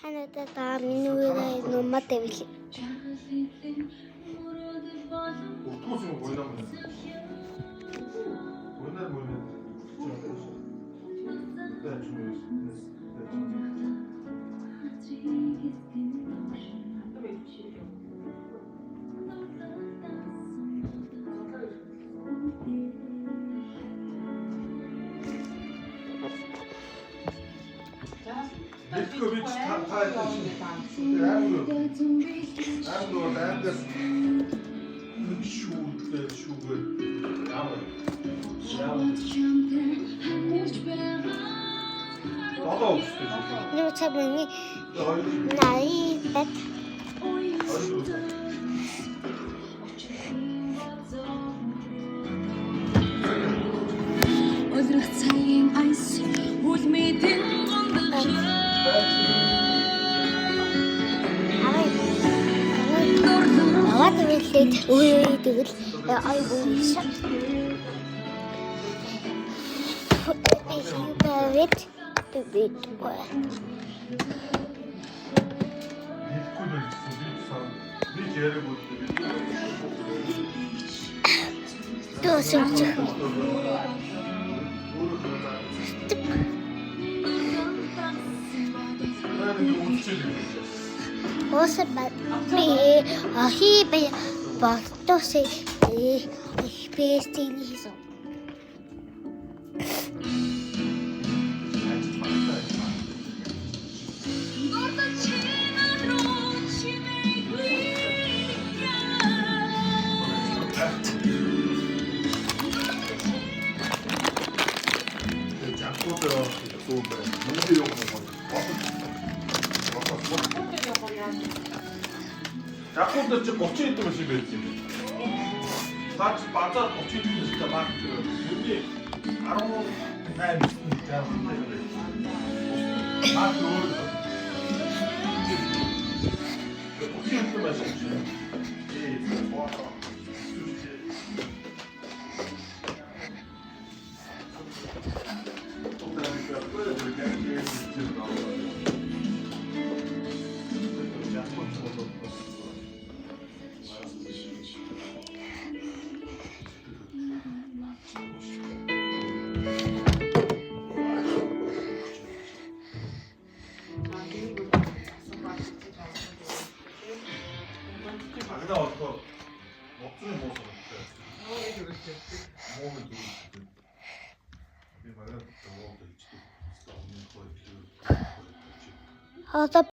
하나다 민우가 엄마 때문에. 어떻게 보이나 보네. 오늘 보이는. 네, 중요했어. Bitkovic 이거 차분히 나이 백. Аваад ирлээд өөй тэгэл айгу шат. Давид Давид бай. Тосч. Осы би ахибе бактосе бестийн хийсэн. 약국도 좀 곱창 있던 집에 있지. 나 맞아 곱창 있던 진짜 막 여기 바로 나 있으니까 막 곱창 있던 맛이 있지. 예, 좋아서. 자기가 어떤 먹주는 모습을 몸을 두고 있을 때 이 말은 또 있지도 없는 거에 Одоо